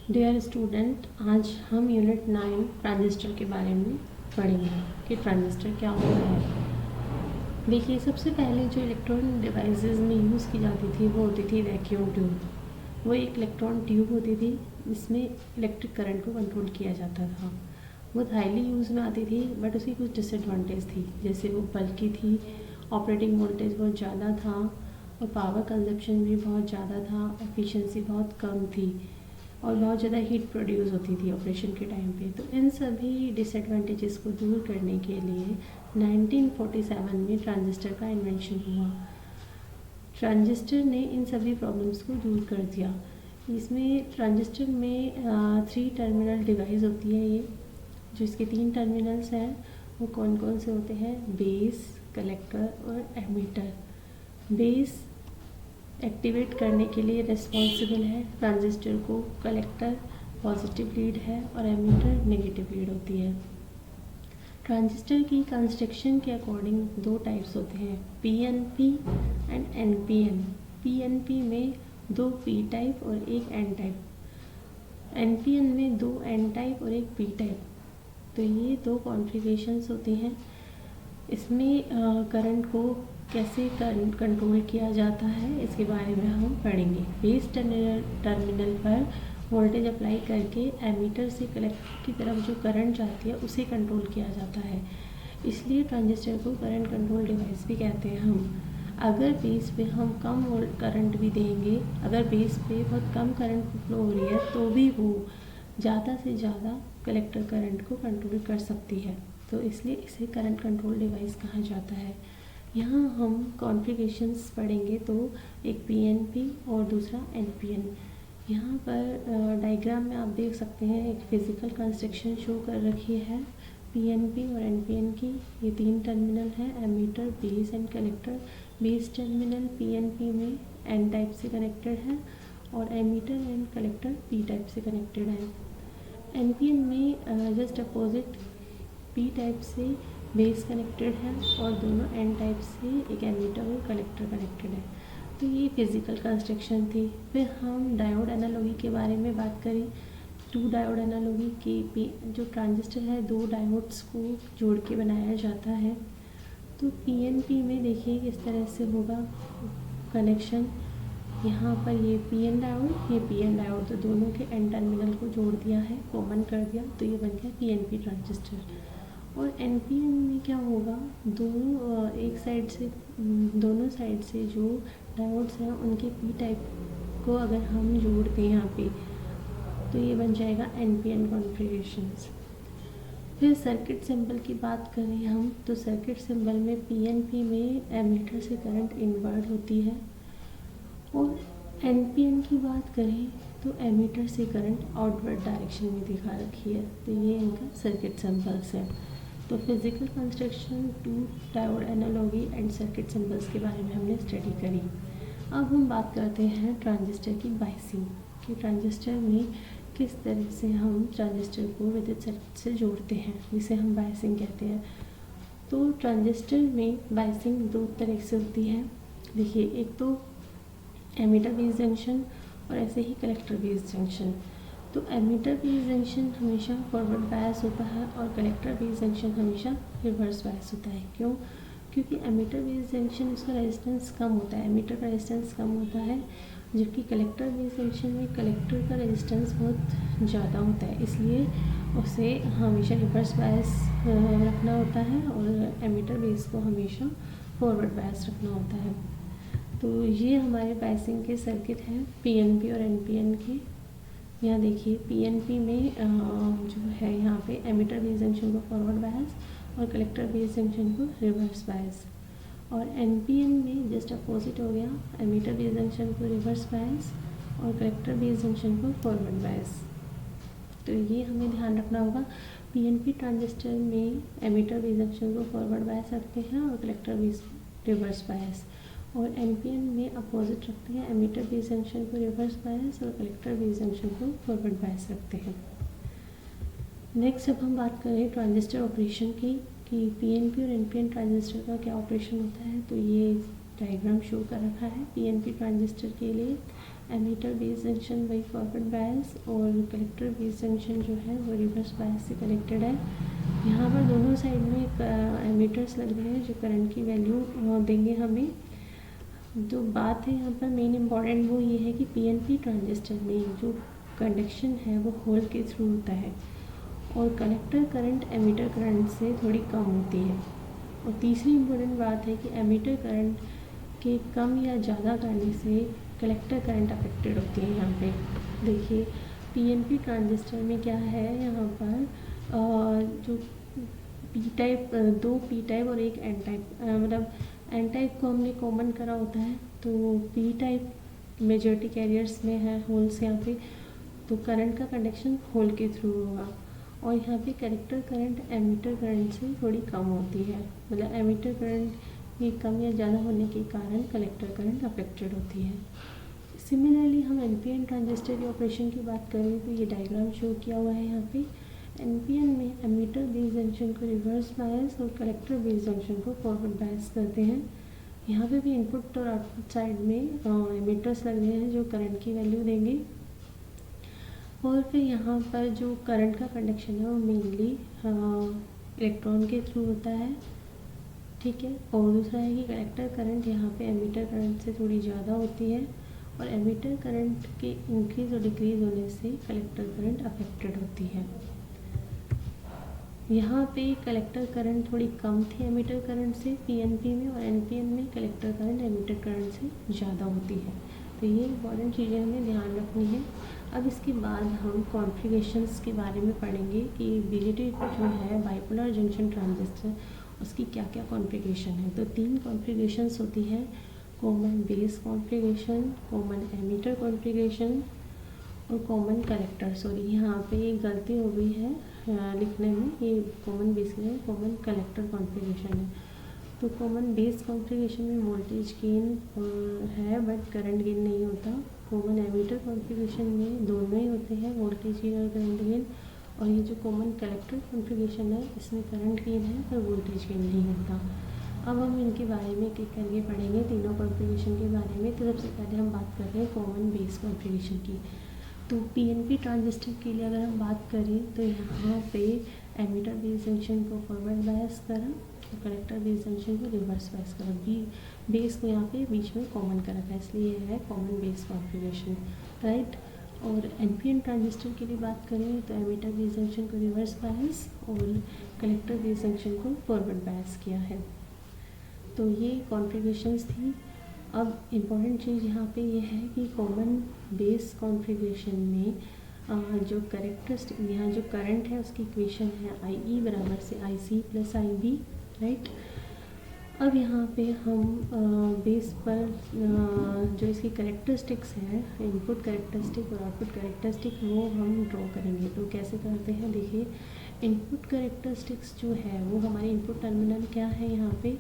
Dear student, आज हम unit 9 transistor के बारे में पढ़ेंगे कि ट्रांजिस्टर क्या होता है। देखिए, सबसे पहले जो इलेक्ट्रॉनिक डिवाइसेस में यूज़ की जाती थी वो होती थी वैक्यूम ट्यूब। वो एक इलेक्ट्रॉन ट्यूब होती थी जिसमें इलेक्ट्रिक करंट को कंट्रोल किया जाता था। वो हाईली यूज़ में आती थी, बट उसकी कुछ डिसएडवांटेज थी, जैसे वो बल्कि थी, ऑपरेटिंग वोल्टेज बहुत ज़्यादा था और पावर कंजप्शन भी बहुत ज़्यादा था, एफिशिएंसी बहुत कम थी और बहुत ज़्यादा हीट प्रोड्यूस होती थी ऑपरेशन के टाइम पे। तो इन सभी डिसएडवांटेजेस को दूर करने के लिए 1947 में ट्रांजिस्टर का इन्वेंशन हुआ। ट्रांजिस्टर ने इन सभी प्रॉब्लम्स को दूर कर दिया। इसमें ट्रांजिस्टर में 3 टर्मिनल डिवाइस होती है। ये जो इसके 3 टर्मिनल्स हैं वो कौन कौन से होते हैं? बेस, कलेक्टर और एमीटर। बेस एक्टिवेट करने के लिए रिस्पॉन्सिबल है, ट्रांजिस्टर को कलेक्टर पॉजिटिव लीड है और एमीटर नेगेटिव लीड होती है। ट्रांजिस्टर की कंस्ट्रक्शन के अकॉर्डिंग 2 टाइप्स होते हैं, पीएनपी एंड एनपीएन। पीएनपी में 2 पी टाइप और 1 एन टाइप। एनपीएन में 2 एन टाइप और 1 पी टाइप। तो ये 2 कॉन्फ़िगरेशंस होती हैं। इसमें करंट को कैसे कंट्रोल किया जाता है इसके बारे में हम पढ़ेंगे। बेस टर्मिनल पर वोल्टेज अप्लाई करके एमीटर से कलेक्टर की तरफ जो करंट जाती है उसे कंट्रोल किया जाता है, इसलिए ट्रांजिस्टर को करंट कंट्रोल डिवाइस भी कहते हैं हम। अगर बेस पे हम कम करंट भी देंगे, अगर बेस पे बहुत कम करंट फ्लो हो रही है तो भी वो ज़्यादा से ज़्यादा कलेक्टर करंट को कंट्रोल कर सकती है, तो इसलिए इसे करंट कंट्रोल डिवाइस कहा जाता है। यहाँ हम कॉन्फ़िगरेशंस पढ़ेंगे, तो एक पीएनपी और दूसरा एनपीएन। यहाँ पर डायग्राम में आप देख सकते हैं एक फिज़िकल कंस्ट्रक्शन शो कर रखी है पीएनपी और एनपीएन की। ये 3 टर्मिनल है, emitter, base and collector. Base terminal PNP में एन टाइप से कनेक्टेड है और emitter and collector P type से कनेक्टेड है। एनपीएन में जस्ट अपोजिट पी टाइप से बेस कनेक्टेड है और दोनों एन टाइप से एक एमीटर और कलेक्टर कनेक्टेड है। तो ये फिज़िकल कंस्ट्रक्शन थी। फिर हम डायोड एनालॉजी के बारे में बात करें। 2 डायोड एनालॉजी की जो ट्रांजिस्टर है 2 डायोड्स को जोड़ के बनाया जाता है। तो पीएनपी में देखिए किस तरह से होगा कनेक्शन। यहाँ पर ये पीएन डायोड, ये पीएन डायोड, तो दोनों के एन टर्मिनल को जोड़ दिया है, कॉमन कर दिया, तो ये बन गया पीएनपी ट्रांजिस्टर। और एनपीएन में क्या होगा, दोनों साइड से जो डायोड्स हैं उनके पी टाइप को अगर हम जोड़ दें यहाँ पे तो ये बन जाएगा एनपीएन कॉन्फ़िगरेशंस। फिर सर्किट सिंबल की बात करें हम, तो सर्किट सिंबल में पीएनपी में एमीटर से करंट इनवर्ट होती है और एनपीएन की बात करें तो एमीटर से करंट आउटवर्ड डायरेक्शन में दिखा रखी है। तो ये इनका सर्किट सिंबल्स है। तो physical construction, 2 diode analogy and circuit symbols के बारे में हमने स्टडी करी। अब हम बात करते हैं ट्रांजिस्टर की बायसिंग, कि ट्रांजिस्टर में किस तरह से हम ट्रांजिस्टर को विद्युत सर्किट से जोड़ते हैं, जिसे हम बायसिंग कहते हैं। तो ट्रांजिस्टर में बायसिंग 2 तरह से होती है। देखिए, एक तो एमीटर बेस जंक्शन और ऐसे ही कलेक्टर बेस जंक्शन। तो एमीटर बेस जंक्शन हमेशा फॉरवर्ड बायस होता है और कलेक्टर बेस जंक्शन हमेशा रिवर्स बायस होता है। क्यों? क्योंकि एमीटर बेस जंक्शन उसका रेजिस्टेंस कम होता है, एमीटर का रेजिस्टेंस कम होता है, जबकि कलेक्टर बेस जंक्शन में कलेक्टर का रेजिस्टेंस बहुत ज़्यादा होता है, इसलिए उसे हमेशा रिवर्स बायस रखना होता है और एमीटर बेस को हमेशा फॉरवर्ड बायस रखना होता है। तो ये हमारे बायसिंग के सर्किट हैं पीएनपी और एनपीएन के। यहाँ देखिए, पीएनपी में जो है यहाँ पे एमीटर बेस जंक्शन को फॉरवर्ड बायस और कलेक्टर बेस जंक्शन को रिवर्स बायस, और एनपीएन में जस्ट अपोजिट हो गया, एमीटर बेस जंक्शन को रिवर्स बायस और कलेक्टर बेस जंक्शन को फॉरवर्ड बायस। तो ये हमें ध्यान रखना होगा। पीएनपी ट्रांजिस्टर में एमीटर बेस जंक्शन को फॉरवर्ड बायस रखते हैं और कलेक्टर बेस रिवर्स बायस, और एनपीएन में अपोजिट रखते हैं, एमीटर बेस जंक्शन को रिवर्स बायस और कलेक्टर बेस जंक्शन को फॉरवर्ड बायस रखते हैं। नेक्स्ट अब हम बात करें ट्रांजिस्टर ऑपरेशन की, कि पीएनपी और एनपीएन ट्रांजिस्टर का क्या ऑपरेशन होता है। तो ये डायग्राम शो कर रखा है पीएनपी ट्रांजिस्टर के लिए। Emitter base junction by forward bias और कलेक्टर बेस जंक्शन जो है वो रिवर्स बायस से कनेक्टेड है। यहाँ पर दोनों साइड में एमीटर्स लग रहे हैं जो करंट की वैल्यू देंगे हमें। जो बात है यहाँ पर मेन इम्पॉर्टेंट वो ये है कि पीएनपी ट्रांजिस्टर में जो कंडक्शन है वो होल के थ्रू होता है और कलेक्टर करंट एमीटर करंट से थोड़ी कम होती है। और तीसरी इम्पोर्टेंट बात है कि एमीटर करंट के कम या ज़्यादा करने से कलेक्टर करंट अफेक्टेड होती है। यहाँ पे देखिए पीएनपी ट्रांजिस्टर में क्या है, यहाँ पर जो पी टाइप, दो पी टाइप और एक एन टाइप, मतलब एन टाइप को हमने कॉमन करा होता है, तो पी टाइप मेजॉरिटी कैरियर्स में है होल्स यहाँ पे, तो करंट का कंडक्शन होल के थ्रू होगा। और यहाँ पे कलेक्टर करंट एमीटर करंट से थोड़ी कम होती है, मतलब एमीटर करंट के कम या ज़्यादा होने के कारण कलेक्टर करंट अफेक्टेड होती है। सिमिलरली हम एनपीएन ट्रांजिस्टर के ऑपरेशन की बात करें तो ये डायग्राम शो किया हुआ है। यहाँ पे एनपीएन में एमीटर बेस जंक्शन को रिवर्स बायस और कलेक्टर बेस जंक्शन को फॉरवर्ड बायस करते हैं। यहाँ पे भी इनपुट और आउटपुट साइड में एमीटर्स लग रहे हैं जो करंट की वैल्यू देंगे। और फिर यहाँ पर जो करंट का कंडक्शन है वो मेनली इलेक्ट्रॉन के थ्रू होता है, ठीक है। और दूसरा है कि कलेक्टर करंट यहाँ पे एमीटर करंट से थोड़ी ज़्यादा होती है और एमीटर करंट के इंक्रीज़ और डिक्रीज़ होने से कलेक्टर करंट अफेक्टेड होती है। यहाँ पे कलेक्टर करंट थोड़ी कम थी एमीटर करंट से पीएनपी में, और एनपीएन में कलेक्टर करंट एमीटर करंट से ज़्यादा होती है। तो ये इंपॉर्टेंट चीज़ें हमें ध्यान रखनी है। अब इसके बाद हम कॉन्फ़िगरेशंस के बारे में पढ़ेंगे कि बीजेटी जो है बाइपोलर जंक्शन ट्रांजिस्टर, उसकी क्या क्या कॉन्फ़िगरेशन है। तो 3 कॉन्फ़िगरेशंस होती हैं, common base configuration, common ammeter configuration और कॉमन कलेक्टर। सॉरी, यहाँ पे एक गलती हो गई है लिखने में, ये कॉमन बेस है, कॉमन कलेक्टर कॉन्फ़िगरेशन है। तो कॉमन बेस कॉन्फ़िगरेशन में वोल्टेज गेन है बट करंट गेन नहीं होता। कॉमन एमीटर कॉन्फ़िगरेशन में दोनों ही होते हैं, वोल्टेज गेन और करंट गेन। और ये जो कॉमन कलेक्टर कॉन्फ़िगरेशन है इसमें करंट गेन है पर वोल्टेज गेन नहीं होता। अब हम इनके बारे में एक एक करके पढ़ेंगे, तीनों कॉन्फ़िगरेशन के बारे में। तो सबसे पहले हम बात कर रहे हैं कॉमन बेस कॉन्फ़िगरेशन की। तो पीएनपी ट्रांजिस्टर के लिए अगर हम बात करें तो यहाँ पे एमीटर बेस जंक्शन को फॉरवर्ड बायस करा और कलेक्टर बेस जंक्शन को रिवर्स बायस करा। बेस को यहाँ पे बीच में कॉमन कर रखा है, इसलिए यह है कॉमन बेस कॉन्फ़िगरेशन, राइट। और एनपीएन ट्रांजिस्टर के लिए बात करें तो एमीटर बेस जंक्शन को रिवर्स बायस और कलेक्टर बेस जंक्शन को फॉरवर्ड बायस किया है। तो ये कॉन्फ़िगरेशंस थी। अब इम्पॉर्टेंट चीज़ यहाँ पे ये है कि कॉमन बेस कॉन्फ़िगरेशन में जो करेक्टरिस्टिक, यहाँ जो करंट है उसकी इक्वेशन है आई ई बराबर से आई सी प्लस आई बी, राइट। अब यहाँ पे हम बेस पर जो इसकी करेक्टरिस्टिक्स हैं, इनपुट करेक्टरिस्टिक और आउटपुट करेक्टरिस्टिक, वो हम ड्रॉ करेंगे। तो कैसे करते हैं, देखिए इनपुट करेक्टरिस्टिक्स जो है वो हमारे इनपुट टर्मिनल क्या है, यहाँ पे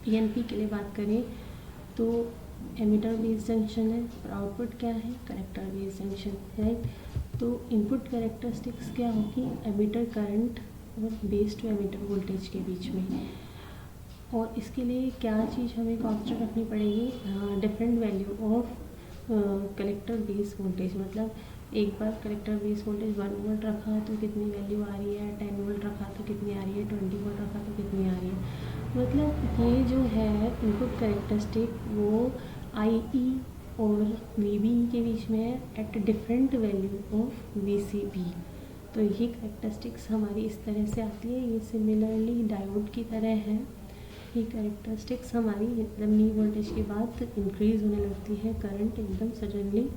पीएनपी के लिए बात करें तो एमीटर बेस जंक्शन है और आउटपुट क्या है, कलेक्टर बेस जंक्शन, राइट। तो इनपुट कैरेक्टरिस्टिक्स क्या होगी, एमीटर करंट और बेस टू एमीटर वोल्टेज के बीच में। और इसके लिए क्या चीज़ हमें कांस्टेंट रखनी पड़ेगी, different value of collector base voltage. मतलब एक बार कलेक्टर बेस वोल्टेज 1 वोल्ट रखा तो कितनी वैल्यू आ रही है, 10 वोल्ट रखा तो कितनी आ रही है, 20 वोल्ट रखा तो कितनी आ रही है। मतलब ये जो है इनपुट कैरेक्टरिस्टिक वो आई ई और वी बी के बीच में है at different value of V C B. तो ये कैरेक्टरिस्टिक्स हमारी इस तरह से आती है, ये सिमिलरली डायोड की तरह है। ये कैरेक्टरिस्टिक्स हमारी एकदम नी वोल्टेज के बाद इंक्रीज़ होने लगती है करंट एकदम सडनली।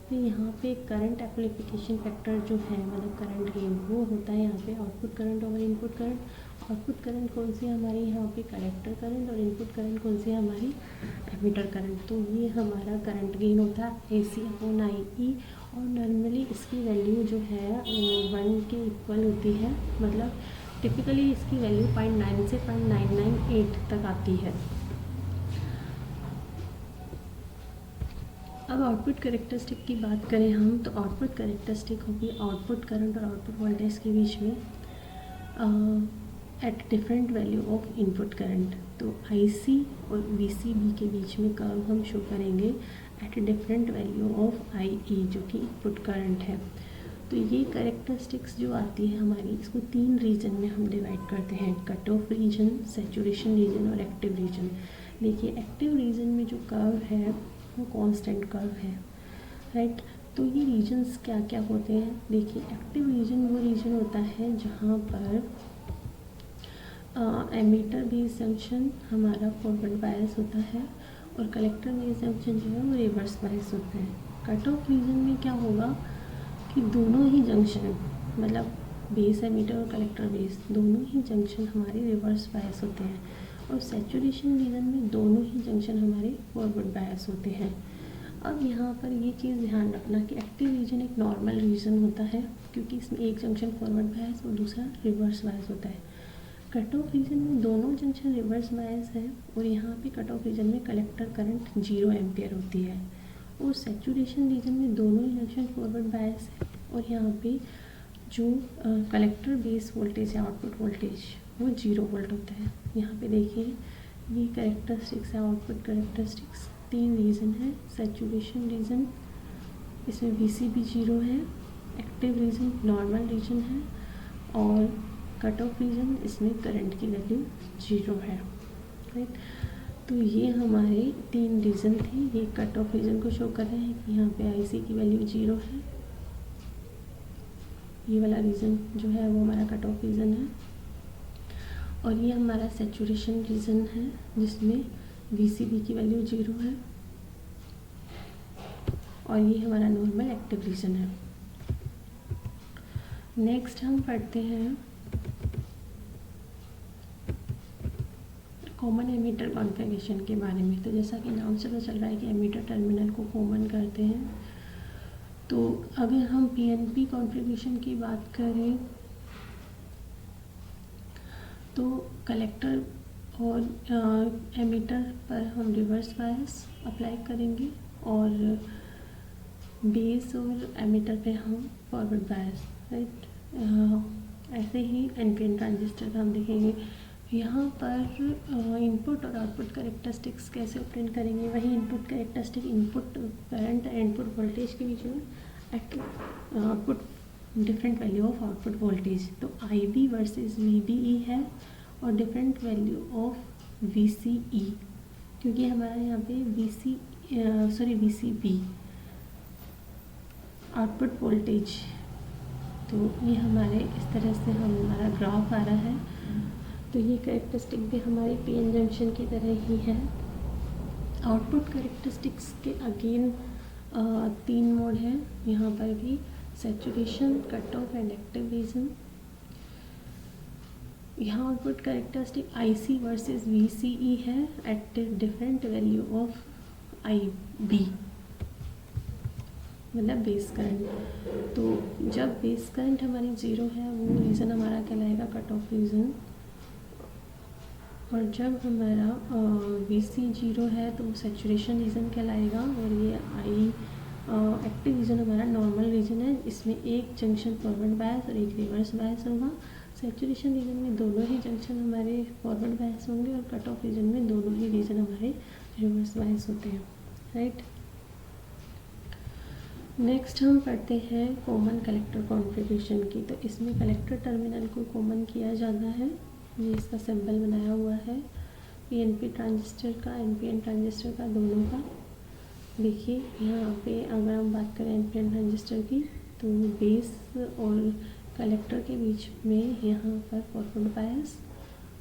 तो यहाँ पे करंट एम्प्लीफिकेशन फैक्टर जो है, मतलब करंट गेन, वो होता है यहाँ पे output current over input current. Output current कौन सी हमारी यहाँ पे कलेक्टर करंट, और इनपुट करंट कौन सी हमारी एमीटर करंट। तो ये हमारा करंट गेन होता है AC अपॉन IE। और नॉर्मली इसकी वैल्यू जो है 1 के इक्वल होती है, मतलब टिपिकली इसकी वैल्यू 0.9 से 0.998 तक आती है। अब आउटपुट कैरेक्टरिस्टिक की बात करें हम तो आउटपुट कैरेक्टरिस्टिक होगी आउटपुट करंट और आउटपुट वोल्टेज के बीच में eight different value of input current. तो IC और VCB के बीच में कर्व हम शो करेंगे एट डिफरेंट वैल्यू ऑफ आई ई, जो कि इनपुट करंट है। तो ये कैरेक्टरिस्टिक्स जो आती है हमारी, इसको 3 रीजन में हम डिवाइड करते हैं, cut off region, saturation region और एक्टिव रीजन। देखिए एक्टिव रीजन में जो कर्व है वो कांस्टेंट कर्व है, राइट। तो ये रीजन्स क्या क्या होते हैं, देखिए एक्टिव रीजन वो रीजन होता है जहाँ पर एमीटर बेस जंक्शन हमारा फॉरवर्ड बायस होता है और कलेक्टर बेस जंक्शन जो है वो रिवर्स बायस होता है। कट ऑफ रीजन में क्या होगा कि दोनों ही जंक्शन, मतलब बेस एमीटर और कलेक्टर बेस दोनों ही जंक्शन हमारे रिवर्स बायस होते हैं, और सैचुरेशन रीजन में दोनों ही जंक्शन हमारे फॉरवर्ड बायस होते हैं। अब यहाँ पर ये चीज़ ध्यान रखना कि एक्टिव रीजन एक नॉर्मल रीजन होता है, क्योंकि इसमें एक जंक्शन फॉरवर्ड बायस और दूसरा रिवर्स बायस होता है। कट ऑफ रीजन में दोनों जंक्शन रिवर्स बायस है, और यहाँ पे कट ऑफ रीजन में कलेक्टर करंट 0 एम्पियर होती है, और सैचुरेशन रीजन में दोनों ही जंक्शन फॉरवर्ड बायस है, और यहाँ पे जो कलेक्टर बेस वोल्टेज है, आउटपुट वोल्टेज, वो 0 वोल्ट होता है। यहाँ पे देखिए ये कैरेक्टरिस्टिक्स है, आउटपुट कैरेक्टरिस्टिक्स। 3 रीजन है, सैचुरेशन रीजन इसमें VCB 0 है, एक्टिव रीजन नॉर्मल रीजन है, और कट ऑफ रीजन इसमें करंट की वैल्यू 0 है, राइट। तो ये हमारे 3 रीज़न थे। ये कट ऑफ रीजन को शो कर रहे हैं कि यहाँ पे IC की वैल्यू 0 है, ये वाला रीज़न जो है वो हमारा कट ऑफ रीजन है, और ये हमारा सैचुरेशन रीजन है जिसमें VCB की वैल्यू 0 है, और ये हमारा नॉर्मल एक्टिव रीजन है। नेक्स्ट हम पढ़ते हैं कॉमन एमीटर कॉन्फ़िगरेशन के बारे में। तो जैसा कि नाम से पता चल रहा है कि एमीटर टर्मिनल को कॉमन करते हैं। तो अगर हम PNP कॉन्फ़िगरेशन की बात करें तो कलेक्टर और एमीटर पर हम रिवर्स बायस अप्लाई करेंगे, और बेस और एमीटर पे हम फॉरवर्ड बायस, राइट। ऐसे ही NPN ट्रांजिस्टर का हम देखेंगे। यहाँ पर इनपुट और आउटपुट कैरेक्टरिस्टिक्स कैसे ऑब्टेन करेंगे, वही input characteristic input current and input voltage के बीच में at output different value of output voltage. तो IB वर्सेस VBE है, और डिफरेंट वैल्यू ऑफ VCE, क्योंकि हमारा यहाँ पे VCB आउटपुट वोल्टेज। तो ये हमारे इस तरह से हमारा ग्राफ आ रहा है। तो ये कैरेक्टरिस्टिक भी हमारे PN जंक्शन की तरह ही है। आउटपुट कैरेक्टरिस्टिक्स के अगेन 3 मोड हैं यहाँ पर भी, saturation, cut off and active region. यहाँ output characteristic IC versus VCE है at different value of IB, मतलब बेस करंट। तो जब बेस करंट हमारी 0 है वो रीज़न हमारा कहलाएगा कट ऑफ रीज़न, और जब हमारा VC 0 है तो वो सैचुरेशन रीजन कहलाएगा, और ये एक्टिव रीजन हमारा नॉर्मल रीजन है, इसमें एक जंक्शन फॉरवर्ड बायस और एक रिवर्स बायस होगा। सैचुरेशन रीजन में दोनों ही जंक्शन हमारे फॉरवर्ड बायस होंगे, और कट ऑफ रीजन में दोनों ही रीजन हमारे रिवर्स बायस होते हैं, राइट। नेक्स्ट हम पढ़ते हैं कॉमन कलेक्टर कॉन्फ़िगरेशन की। तो इसमें कलेक्टर टर्मिनल को कॉमन किया जाता है, ये इसका सिंबल बनाया हुआ है PNP ट्रांजिस्टर का, NPN ट्रांजिस्टर का, दोनों का। देखिए यहाँ पे अगर हम बात करें NPN ट्रांजिस्टर की, तो बेस और कलेक्टर के बीच में यहाँ पर फॉरवर्ड बायस,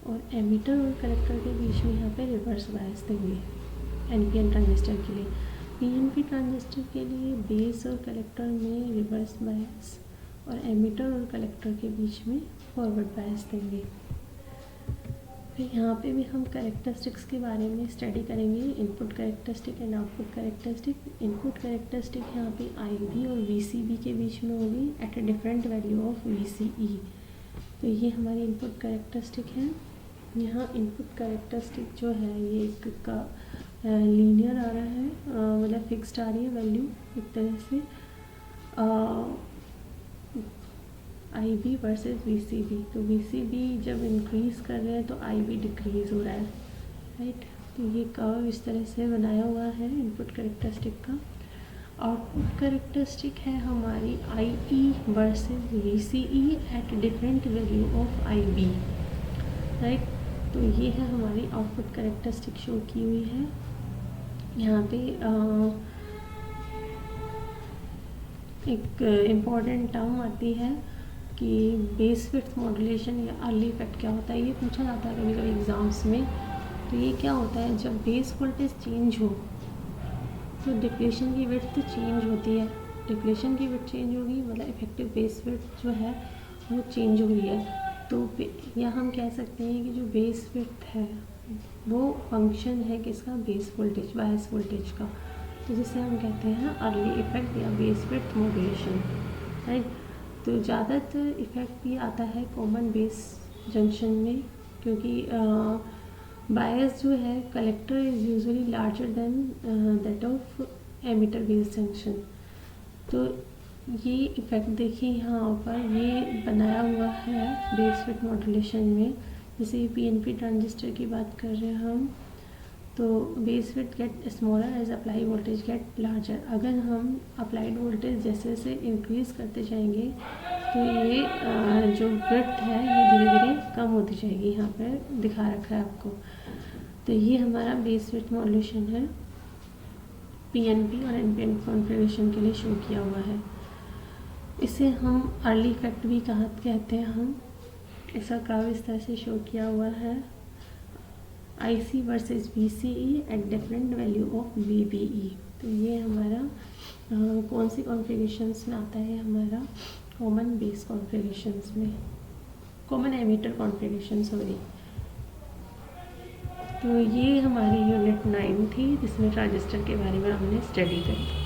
और एमीटर और कलेक्टर के बीच में यहाँ पे रिवर्स बायस देंगे NPN ट्रांजिस्टर के लिए। PNP ट्रांजिस्टर के लिए बेस और कलेक्टर में रिवर्स बायस, और एमीटर और कलेक्टर के बीच में फॉरवर्ड बायस देंगे। फिर यहाँ पे भी हम कैरेक्टरिस्टिक्स के बारे में स्टडी करेंगे, input characteristic and output characteristic. Input characteristic यहाँ पे IB और VCB के बीच में होगी at a different value of VCE। तो ये हमारी इनपुट कैरेक्टरिस्टिक है। यहाँ इनपुट कैरेक्टरिस्टिक जो है ये इसका लीनियर आ रहा है, मतलब फिक्स्ड आ रही है वैल्यू एक तरह से। IB वर्सेस VCB, तो VCB जब इंक्रीज़ कर रहे हैं तो IB डिक्रीज़ हो रहा है, राइट। तो ये कर्व इस तरह से बनाया हुआ है इनपुट कैरेक्टरिस्टिक का। आउटपुट कैरेक्टरिस्टिक है हमारी I E versus V C E at different value of I B, right. तो ये है हमारी आउटपुट कैरेक्टरिस्टिक शो की हुई है। यहाँ पे एक इम्पॉर्टेंट टर्म आती है कि बेस विड्थ मॉड्यूलेशन या अर्ली इफेक्ट क्या होता है, ये पूछा जाता है कभी कभी एग्ज़ाम्स में। तो ये क्या होता है, जब बेस वोल्टेज चेंज हो तो डिप्लेशन की विड्थ चेंज होती है। डिप्लेशन की विड्थ चेंज होगी मतलब इफेक्टिव बेस विड्थ जो है वो चेंज हुई है। तो या हम कह सकते हैं कि जो बेस विड्थ है वो फंक्शन है किसका, बेस वोल्टेज, बायस वोल्टेज का। तो जिसे हम कहते हैं अर्ली इफेक्ट या बेस विड्थ मॉड्यूलेशन, राइट। तो ज़्यादातर इफेक्ट भी आता है कॉमन बेस जंक्शन में, क्योंकि बायस जो है collector is usually larger than that of emitter base junction. तो ये इफेक्ट देखिए यहाँ पर ये बनाया हुआ है बेस विड्थ मॉड्यूलेशन में। जैसे पीएनपी ट्रांजिस्टर की बात कर रहे हैं हम, तो base width get smaller as apply voltage get larger. अगर हम अप्लाइड वोल्टेज जैसे जैसे इंक्रीज़ करते जाएंगे तो ये जो विड्थ है ये धीरे धीरे कम होती जाएगी। यहाँ पर दिखा रखा है आपको। तो ये हमारा बेस विड्थ मॉड्यूलेशन है, पीएनपी और एनपीएन कॉन्फ़िगरेशन के लिए शो किया हुआ है। इसे हम अर्ली इफेक्ट भी कहते हैं हम। इसका कर्व इस तरह से शो किया हुआ है, IC versus VCE eight different value of VBE। तो ये हमारा कौन सी कॉन्फ़िगरेशंस में आता है, हमारा कॉमन बेस कॉन्फ़िगरेशंस में, कॉमन एमीटर कॉन्फ़िगरेशन, सॉरी। तो ये हमारी यूनिट 9 थी जिसमें ट्रांजिस्टर के बारे में हमने स्टडी करी।